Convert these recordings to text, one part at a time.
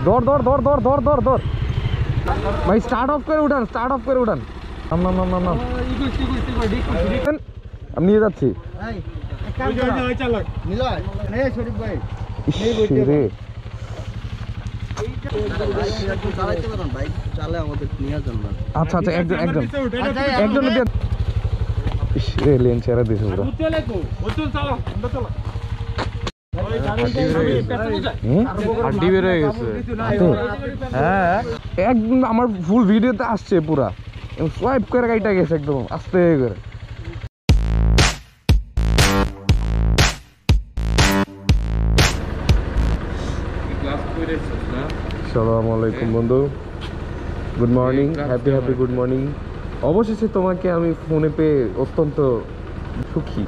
দৌড় দৌড় দৌড় দৌড় দৌড় দৌড় দৌড় ভাই স্টার্ট অফ করে উঠান আমি নিয়ে যাচ্ছি আচ্ছা আচ্ছা একজন লেন ছেড়ে দিয়েছে একদম আমার ফুল ভিডিওতে আসছে পুরা সোয়াইপ করে গাড়িটা গেছে একদম আস্তে করে। আসসালামু আলাইকুম বন্ধু, good morning, happy good morning. অবশেষে তোমাকে আমি ফোনে পেয়ে অত্যন্ত সুখী,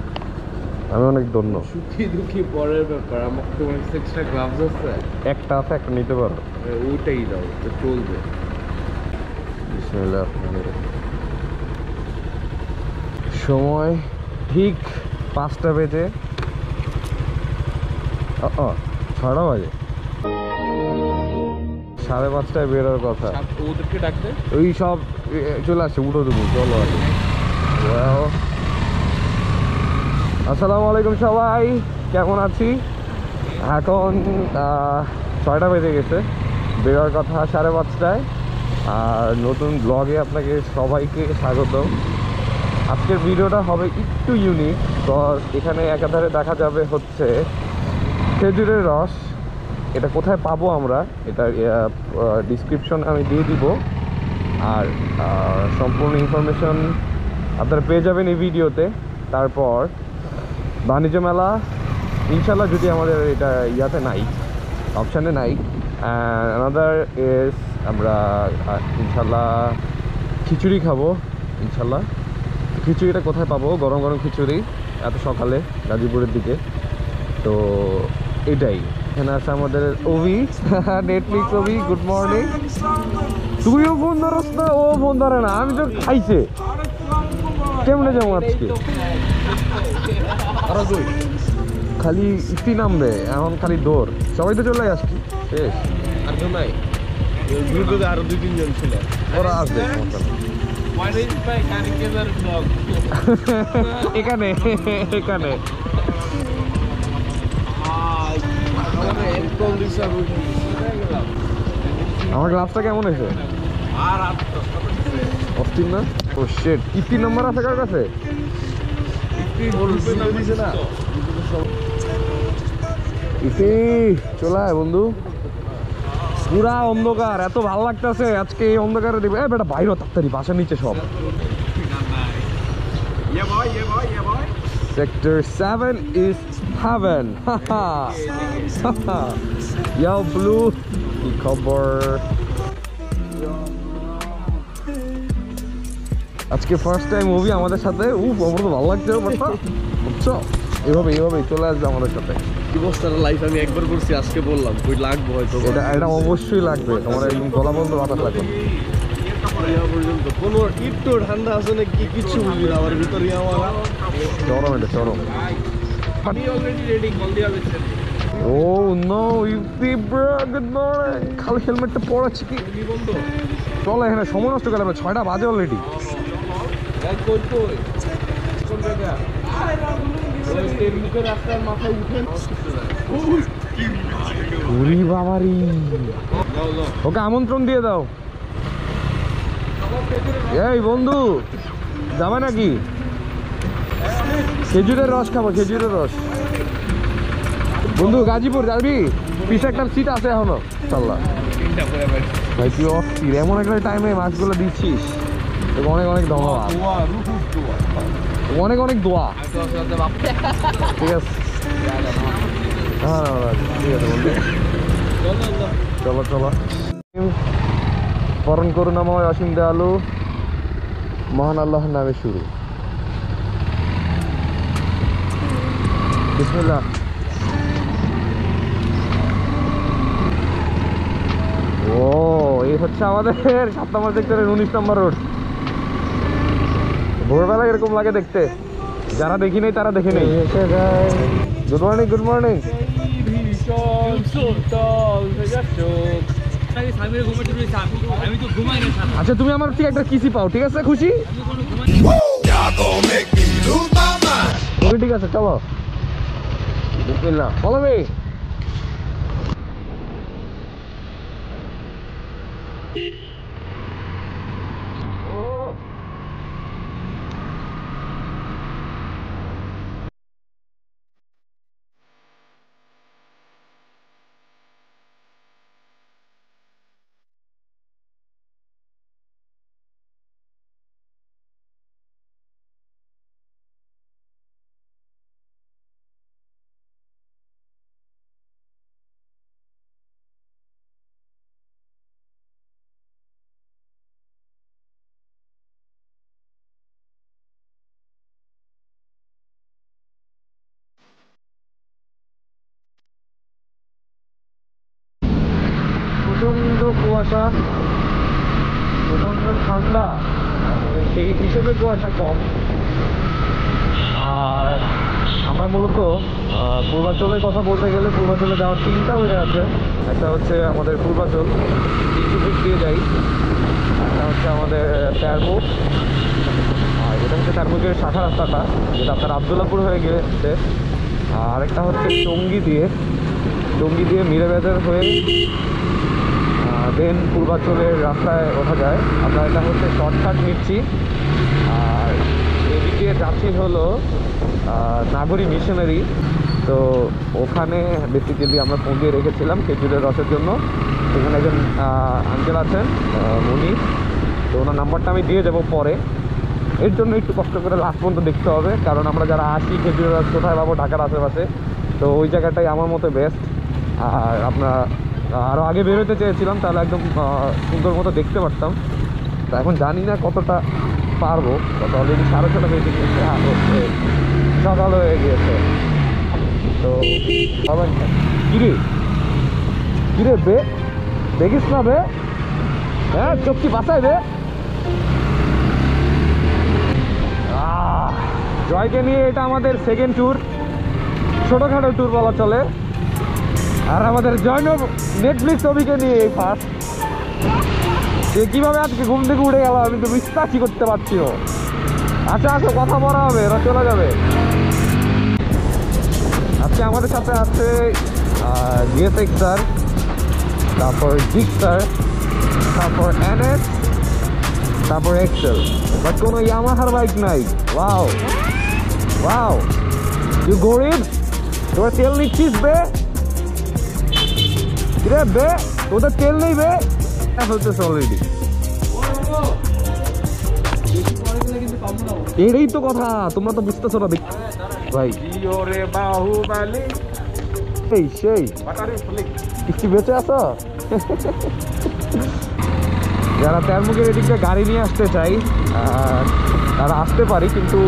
আমি অনেক ধন্য। সুখী দুঃখী পরের ব্যাপার, আমাকে তোমার এক্সট্রা গ্লাভস আছে? একটা আছে, একটা নিতে পারো। ওটাই দাও, তো চলবে। বিসমিল্লাহ। সময় ঠিক 5টা বেজে 6টা বাজে, 5:30টায় বেরোর কথা। ওদেরকে ডাকতে ওই সব চলে আসছে, উঠো দেবো, চলো আগে। আসসালামু আলাইকুম সবাই, কেমন আছি? এখন 6টা বেজে গেছে, বেরোর কথা 5:30টায়। আর নতুন ব্লগে আপনাকে সবাইকে স্বাগত। আজকের ভিডিওটা হবে একটু ইউনিক, তো এখানে একাধারে দেখা যাবে হচ্ছে খেজুরের রস। এটা কোথায় পাবো আমরা, এটা ডিসক্রিপশন আমি দিয়ে দিব, আর সম্পূর্ণ ইনফরমেশন আপনারা পেয়ে যাবেন এই ভিডিওতে। তারপর বাণিজ্য মেলা ইনশাল্লাহ, যদি আমাদের এটা ইয়াতে নাই, অপশানে নাই। অ্যানাদার ইজ আমরা ইনশাল্লাহ খিচুড়ি খাবো ইনশাল্লাহ। খিচুড়িটা কোথায় পাবো, গরম গরম খিচুড়ি এত সকালে গাজীপুরের দিকে। তো এটাই, এখানে আছে আমাদের ওভি, নেটফ্লিক্স ওভি। Good morning. তুইও ফোন ধরস না, ও ফোন ধরে না, আমি তো খাইছে কেমনে যাবো আজকে। খালি ইস্তি নামবে এখন, খালি দৌড়, সবাই তো চলে আসছি। শেষ আর কেউ নাই গ্রুপে? আরো 2-3 জন ছিল, ওরা আসবে এখানে এখানে। আমার গ্লাসটা কেমন হয়েছে? অস্থির না? ও শিট, কি নাম্বার আছে কার কাছে? চলে আয় বন্ধু, পুরা অন্ধকার, এত ভালো লাগতেছে আজকে এই অন্ধকারে। দেখবে বেটা বাইরে তাড়াতাড়ি, বাসার নিচে সব। Sector 7 is heaven. Yo blue, কি খবর? আজকে ফার্স্ট টাইম মুভি আমাদের সাথে। আমার তো ভালো লাগছে বুঝছো, এভাবে চলে আসবে আমাদের সাথে। কি বস্তার লাইফ আমি একবার করছি, আজকে বললাম কই লাগবে হয়তো। এটা অবশ্যই লাগবে, তোমার একদম গলা বন্ধ বাতাস লাগবে পর্যন্ত। কোনো একটু ঠান্ডা আছে নাকি কিছু বুঝি না, আমার ভিতরে চরম, এটা চরম। ও নো ইউপি ব্রো, গুড মর্নিং। খালি হেলমেটটা পড়াচ্ছি কি চলো, এখানে সময় নষ্ট করে 6টা বাজে অলরেডি। ওকে আমন্ত্রণ দিয়ে দাও। এই বন্ধু, যাবে নাকি? খেজুরের রস খাবো, খেজুরের রস। বন্ধু গাজীপুর যাবি? পিছে একটা সিট আছে এখনো। চাল্লা ভাই, তুই অস্থির, এমন একটা টাইমে মাছগুলো দিচ্ছিস, অনেক অনেক ধন্যবাদ, অনেক অনেক দোয়া। ঠিক আছে, ঠিক আছে বন্ধু, চলো চলো। পরম করুণাময় অসীম দয়ালু মহান আল্লাহর নামে শুরু। বিসমিল্লাহ। ও এই হচ্ছে আমাদের 7 নম্বর সেক্টরের 19 নম্বর রোড। ভোরবেলা এরকম লাগে দেখতে, যারা দেখি নেই তারা দেখে নেই। Good morning, good morning. আচ্ছা তুমি আমার থেকে একটা কিসি পাও, ঠিক আছে? খুশি? ঠিক আছে, চলো বিসমিল্লাহ, ফলো মি। প্রচন্ড কুয়াশা, প্রচন্ড ঠান্ডা, সেই হিসেবে কুয়াশা কম। আর আমরা মূলত পূর্বাঞ্চলের কথা বলতে গেলে পূর্বাঞ্চলে যাওয়ার 3টা ওয়ে আছে। একটা হচ্ছে আমাদের পূর্বাঞ্চল, দিক দিয়ে যাই। একটা হচ্ছে আমাদের তেরমুখ, আর এটা হচ্ছে তেরমুখের শাখা রাস্তাটা, যেটা আপনার আবদুল্লাপুর হয়ে গিয়েছে। আর একটা হচ্ছে টঙ্গী দিয়ে মিরাবাজার হয়ে দেন পূর্বাঞ্চলের রাস্তায় ওঠা যায়। আমরা এটা হচ্ছে শর্টকাট নিচ্ছি। আর এদিকে যাচ্ছি হলো নাগরী মিশনারি। তো ওখানে বেসিক্যালি আমরা ফোন দিয়ে রেখেছিলাম খেজুরের রসের জন্য। সেখানে একজন আঙ্কেল আছেন, উনি, তো ওনার নাম্বারটা আমি দিয়ে দেবো পরে। এর জন্য একটু কষ্ট করে লাস্ট পর্যন্ত দেখতে হবে, কারণ আমরা যারা আসি খেজুরের রস কোথায় পাবো ঢাকার আশেপাশে, তো ওই জায়গাটাই আমার মতো বেস্ট। আর আমরা আরও আগে বেরোতে চেয়েছিলাম, তাহলে একদম সুন্দর মতো দেখতে পারতাম। তো এখন জানি না কতটা পারবো, কত অলরেডি 6:30 বেজে গিয়েছে, আর হচ্ছে সকাল হয়ে গিয়েছে। তো কিরে কিরে বে, দেখিস না বে? হ্যাঁ, চোখ কি বাঁচাই বে? জয়কে নিয়ে এটা আমাদের সেকেন্ড ট্যুর, ছোটোখাটো ট্যুর বলা চলে। আর আমাদের জয়নব নেটফ্লিক্স ছবিকে নিয়ে এই ফার্স্ট। সে কীভাবে আজকে ঘুম থেকে উঠে গেল আমি তো বিশ্বাসই করতে পারছি না। আচ্ছা আচ্ছা, কথা বলা হবে, এরা চলে যাবে। আজকে আমাদের সাথে আছে জিএসএক্স স্যার, তারপর জিক স্যার, তারপর এনএস, তারপর এক্সেল, বাট কোনো ইয়ামাহার বাইক নাই। ওয়াও ওয়াও, তুই গরিব, তোরা তেল নিচ্ছিস বে? রে বে, তোদের তেল নেই বে? ফেলতেছে অলরেডি। এটাই তো কথা, তোমরা তো বুঝতেছো না ভাই। এই সেই কিছু বেঁচে আছো? যারা তেরমুখের এদিকে গাড়ি নিয়ে আসতে চাই তারা আসতে পারি, কিন্তু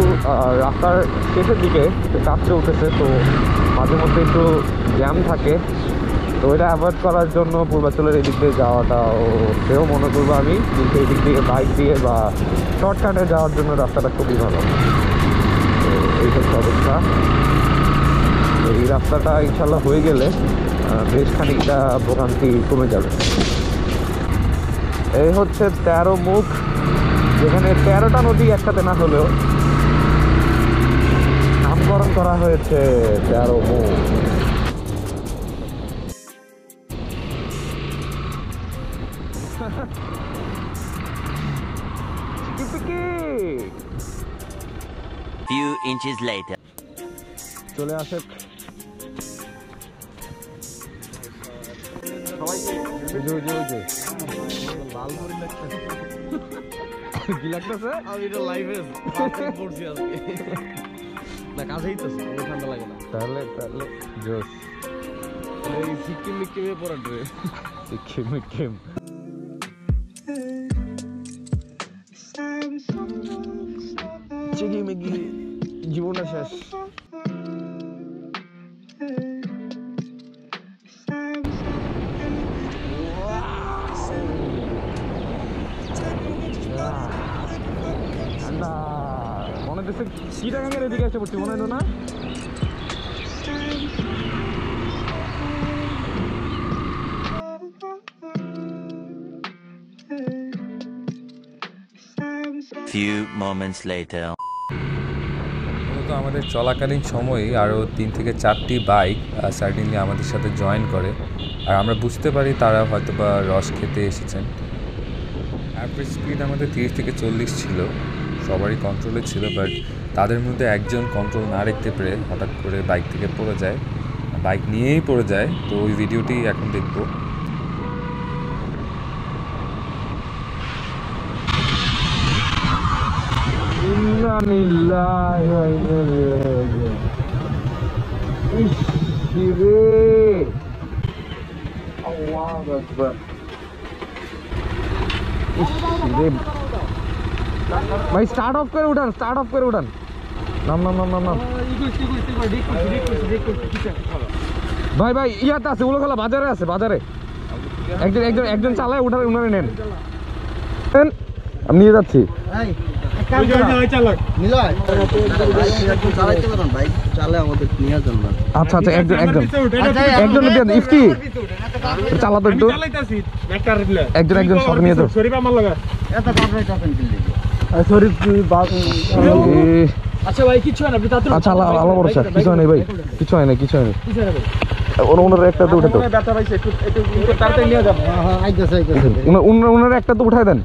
রাস্তার শেষের দিকে কাজ চলতেছে, তো মাঝে মধ্যে একটু জ্যাম থাকে। তো এটা অ্যাভয়েড করার জন্য পূর্বাঞ্চলের এদিক দিয়ে যাওয়াটাও সেও মনে করবো আমি, কিন্তু এদিক দিয়ে বাইক দিয়ে বা শর্টকাটে যাওয়ার জন্য রাস্তাটা খুবই ভালো। তো এই হচ্ছে অবস্থা। এই রাস্তাটা ইনশাল্লাহ হয়ে গেলে বেশ খানিকটা ভোগান্তি কমে যাবে। এই হচ্ছে 13 মুখ, যেখানে 13টা নদী একসাথে না হলেও নামকরণ করা হয়েছে 13 মুখ। Few inches later. চলে আসে কি লাগতেছে? আমি এটা লাইভে পড়ছি আজকে না, কাছেই তো ঠান্ডা লাগে না। তাহলে জোস এই সিকিম মিকিমে পড়া ড্রেস, সিকিম চিকি মিকি জীবনটা শেষ। ঠান্ডা মনে হচ্ছে চিটাগাঙ্গের এদিকে এসে পড়ছি, মনে হলো না? Few moments later. মূলত আমাদের চলাকালীন সময়ে আরও 3 থেকে 4টি বাইক সার্টেনলি আমাদের সাথে জয়েন করে, আর আমরা বুঝতে পারি তারা হয়তো বা রস খেতে এসেছেন। অ্যাভারেজ স্পিড আমাদের 30 থেকে 40 ছিল, সবারই কন্ট্রোলে ছিল, বাট তাদের মধ্যে একজন কন্ট্রোল না রাখতে পেরে হঠাৎ করে বাইক থেকে পড়ে যায়, বাইক নিয়েই পড়ে যায়। তো ওই ভিডিওটি এখন দেখবো। ভাই স্টার্ট অফ করে উঠান, স্টার্ট অফ করে উঠান। নাম নাম নাম নাম নাম ভাই ভাই ইয়াতে আছে, উলোখোলা বাজারে আছে, বাজারে একজন একজন একজন চালায়, উঠার উনারে নেন, আমি নিয়ে যাচ্ছি। আচ্ছা আচ্ছা, একজন একজন একজন ইফতি চালাতো একটু, একজন একজন সব নিয়ে যাও। আচ্ছা ভাই কিছু হয় না, আচ্ছা আল্লাহ আল্লাহ ভরসা, কিছু হয় নাই ভাই, কিছু হয় না, কিছু হয় না। ওনার একটা তো উঠে তো, ওনার একটা তো উঠাই দেন।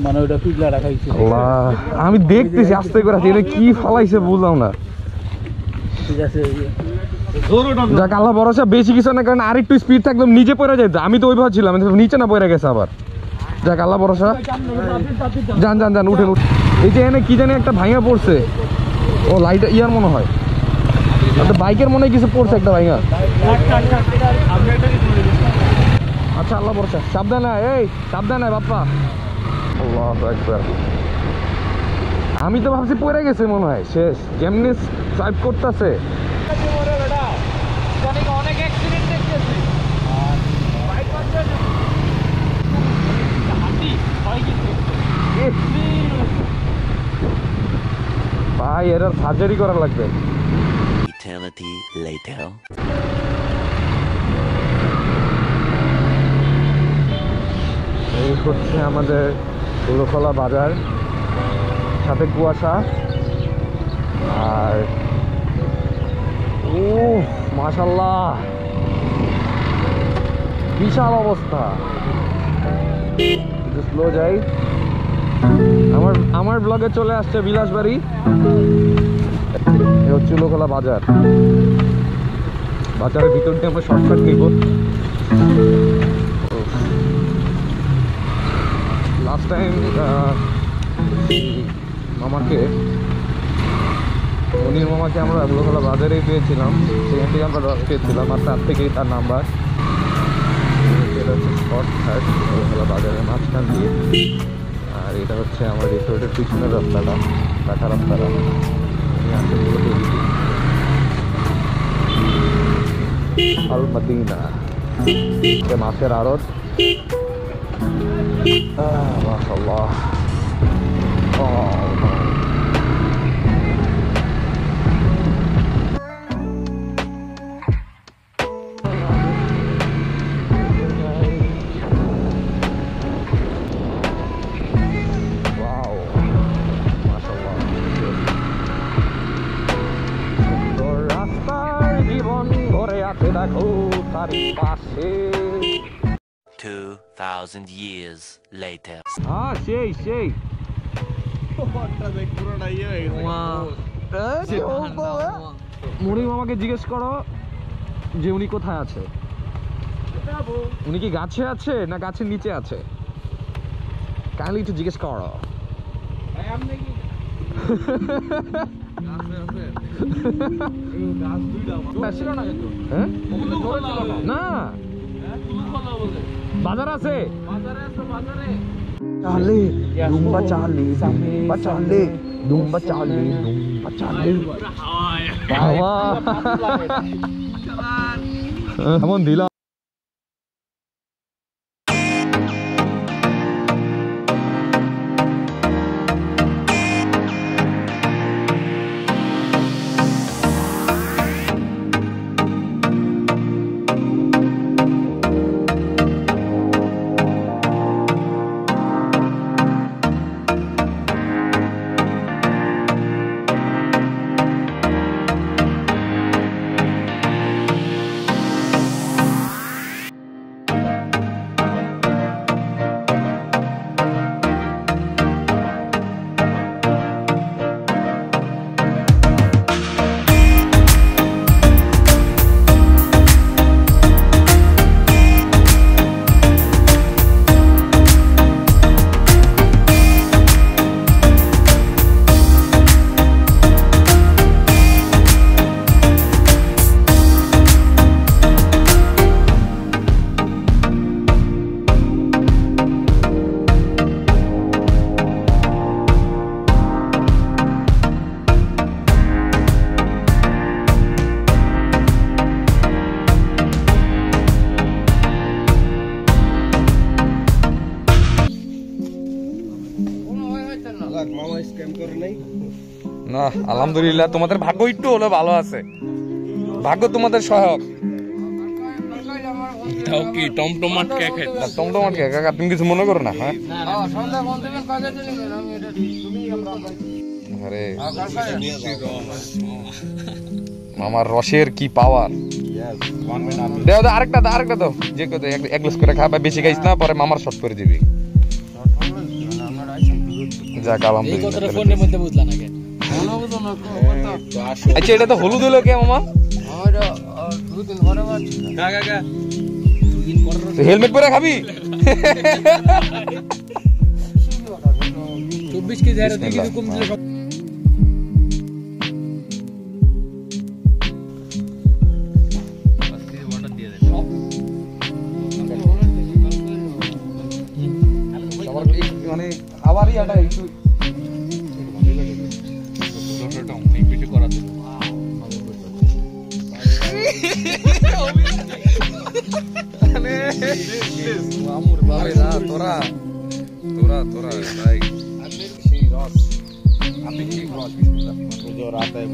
মানে ওটা পিগলা রাখাইছে। আল্লাহ, আমি দেখতেছি আস্তে করে, এটা কি ফালাইছে বুঝলাম না। ঠিক আছে, যাক আল্লাহ ভরসা, বেশি কিছু না, কারণ আর একটু স্পিড থাকলে নিচে পড়ে যেত। আমি তো ওইভাবে ছিলাম, নিচে না পড়ে গেছে আবার। যাক আল্লাহ ভরসা, যান যান যান, উঠেন উঠেন। এই যে এনে কি জানি একটা ভাঙা পড়ছে, ও লাইট ইয়ার মনে হয়, বাইকের মনে হয় কিছু পড়ছে একটা ভাঙা। আচ্ছা আল্লাহ ভরসা, সাবধানে, এই সাবধানে বাপ্পা। আল্লাহু আকবার। আমি তো ভাবছি পড়ে গেছে মনে হয়, শেষ যেমনি ড্রাইভ করতেছে। ভাই এর সার্জারি করা লাগবে। Eternity later. এই হচ্ছে আমাদের উলোখোলা বাজার, সাথে কুয়াশা, আর মাশাআল্লাহ বিশাল অবস্থা। স্লো যাই। আমার ব্লগে চলে আসছে বিলাসবাড়ি, এ হচ্ছে উলোখোলা বাজার। বাজারের ভিতর দিয়ে আমরা শর্টকাট নিব। লাস্ট টাইম মনির মামাকে আমরা উলোখোলা বাজারেই পেয়েছিলাম, সেখান থেকে আমরা রস পেয়েছিলাম, আর তার থেকেই তার নাম্বার। এটা হচ্ছে শর্টকাট উলোখোলা বাজারের মাঝখান দিয়ে, আর এটা হচ্ছে আমার রিসোর্টের পিছনের রাস্তাটা, কাঁচা রাস্তাটা। আল মদিনা, মাছের আড়ত। মাশাআল্লাহ। দেখো তার পাশে 2000 years later. হ্যাঁ সেই সেই মনির মামাকে জিজ্ঞেস করো যে উনি কোথায় আছে, উনি কি গাছে আছে না গাছের নিচে আছে, কাইন্ডলি একটু জিজ্ঞেস করো। না বাজার আছে, চালে দুম্বা চালে দুম্বা চালে দুম্বা চালে দুম্বা চালে এমন দিলাম। না আলহামদুলিল্লাহ, তোমাদের ভাগ্য একটু হলে ভালো আছে, ভাগ্য তোমাদের সহায়ক। তাও কি টমটমাট কে খাই? টমটমাট কে কাকা, তুমি কিছু মনে করো না? হ্যাঁ আরে মামার রসের কি পাওয়ার। দেও দাও আরেকটা দাও, আরেকটা দাও, যে কত এক গ্লাস করে খাবা, বেশি খাইস না, পরে মামার শর্ট করে দিবি। যাক আলহামদুলিল্লাহ। আচ্ছা এটা তো হলুদ হলো কে মামা? হেলমেট পরে খাবি? 24 কেজি আর তুই কিছু কম দিলে মানে খাবারই এটা একটু তোরা তোরা তোরা ভাই সেই রস আপনি ঠিক রস রাতায়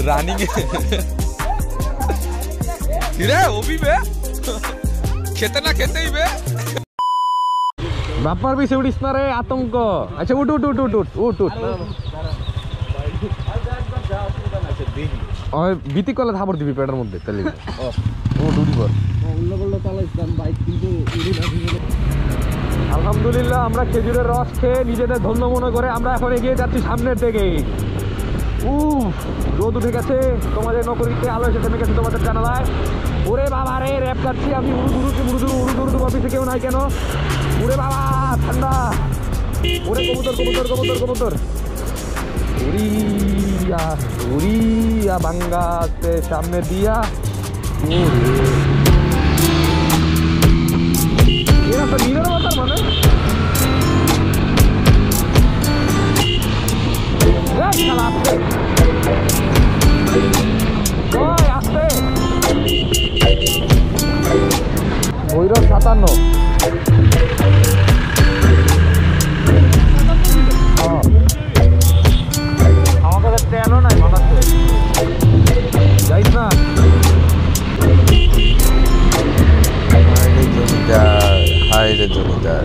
রানিং রে ওবি বে খেতে না খেতেই বে বাপার পিছে উঠিস না রে আতঙ্ক। আচ্ছা উঠ উঠ উঠ উঠ উঠ উঠ ওই বিতি কলে থাপড় দিবি পেটের মধ্যে তাহলে উঠ উঠি পর আলহামদুলিল্লাহ আমরা খেজুরের রস খেয়ে নিজেদের ধন্য মনে করে আমরা এখন এগিয়ে যাচ্ছি সামনের দিকে। রোদ উঠে গেছে, তোমাদের নকরিতে আলো এসে থেমে গেছে তোমাদের জানালায়। ওরে বাবা রে র্যাপ কাটছি আমি, উড়ুদুরু অফিসে কেউ নাই কেন? ওরে বাবা ঠান্ডা, ওরে কবুতর কবুতর কবুতর কবুতর উড়িয়া উড়িয়া বাঙ্গাতে সামনে দিয়া। এরা তো নিরবতার মানে ভৈরব 57 আমার কাছে ট্রেনও নাই মাথাতে যাইস না। হাই রে জমিদার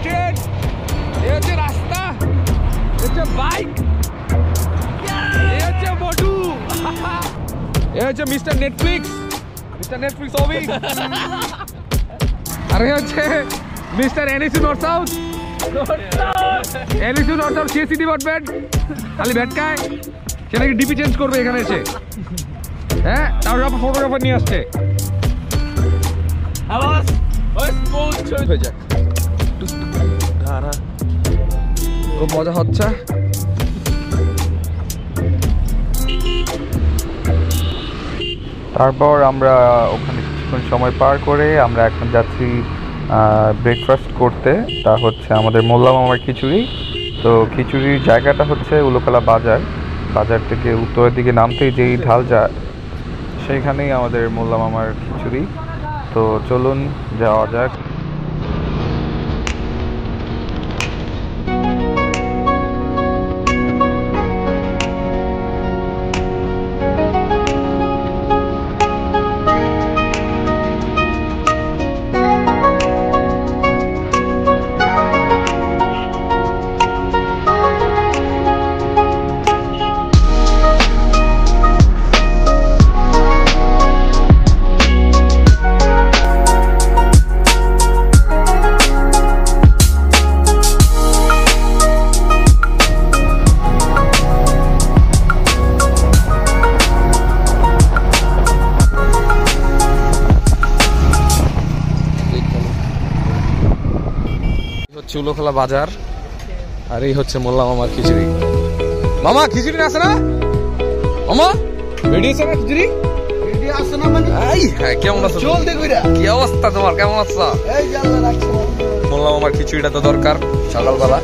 ট্রেন, এই হচ্ছে রাস্তা, হচ্ছে বাইক, এই হচ্ছে মোটু, এই হচ্ছে মিস্টার নেটফ্লিক্স হবি, আর এই হচ্ছে mister NSU north south CSC department. খালি ভেটকায় সে নাকি ডিপি চেঞ্জ করবে এখানে এসে। হ্যাঁ তার ফটোগ্রাফার নিয়ে আসছে। হয়ে যাক খুব মজা হচ্ছে। তারপর আমরা ওখানে কিছুক্ষণ সময় পার করে আমরা এখন যাচ্ছি ব্রেকফাস্ট করতে। তা হচ্ছে আমাদের মোল্লা মামার খিচুড়ি। তো খিচুড়ির জায়গাটা হচ্ছে উলুকলা বাজার। বাজার থেকে উত্তরের দিকে নামতেই যেই ঢাল যায় সেইখানেই আমাদের মোল্লা মামার খিচুড়ি। তো চলুন যাওয়া যাক। উলুখোলা বাজার আর এই হচ্ছে মোল্লা মামার খিচুড়ি। মামা খিচুড়ি আছে না? মামা রেডি আছে না খিচুড়ি? রেডি আছে না মানে? এই হ্যাঁ, কেমন আছো? চল দে কইরা। কি অবস্থা তোমার? কেমন আছো? এই যে আল্লাহ রাখছে। মোল্লা মামার খিচুড়িটা তো দরকার সকালবেলা।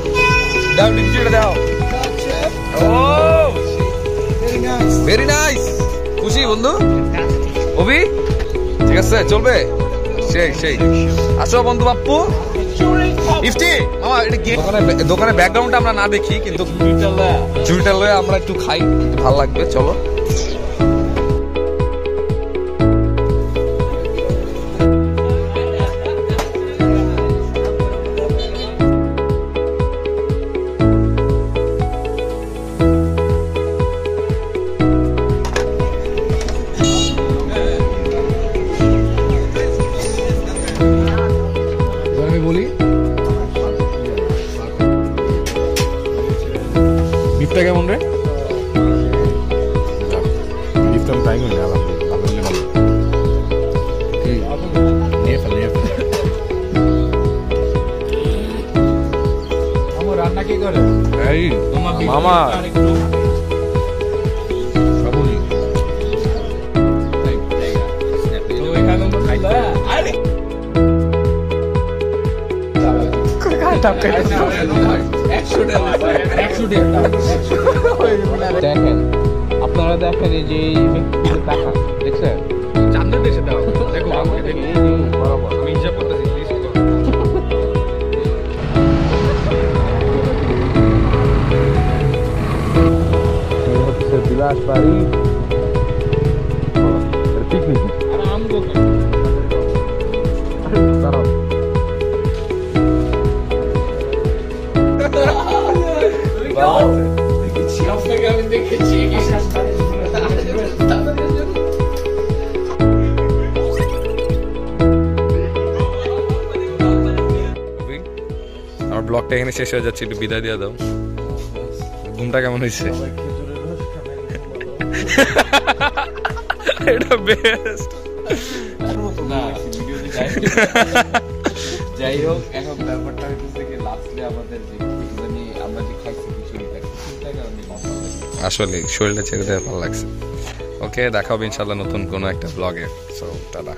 দাও খিচুড়িটা দাও। ও ভেরি নাইস। Very nice. খুশি বন্ধু? অভি ঠিক আছে চলবে? সেই সেই আসো বন্ধু বাপ্পু। ইফতি মামা এটা দোকানে ব্যাকগ্রাউন্ডটা আমরা না দেখি কিন্তু ঝুড়িটা লয়ে আমরা একটু খাই, ভালো লাগবে। চলো আমি বলি বিফটা কেমন রে? বিফটা আমি ট্রাই করি না, রান্না কি করে? এই মামা দেখেন আপনারা দেখেন এই যে টাকা দেখছেন চান্দের দেশে দাও দেখো আমাকে দেখি বরাবর আমি হিসাব করতেছি বিলাস বাড়ি পিকনিক আমার ব্লগটা এখানে শেষ হয়ে যাচ্ছে, একটু বিদায় দিয়ে দাও। ঘুমটা কেমন হয়েছে? এটা বেস্ট। যাই হোক এখন ব্যাপারটা হচ্ছে যে লাস্টে আমাদের যে মানে আমরা যে খাইছি কিছুটা আসলে শরীরটা ছেড়ে দেওয়া ভালো লাগছে। ওকে, দেখা হবে ইনশাল্লাহ নতুন কোনো একটা ব্লগে। So tata.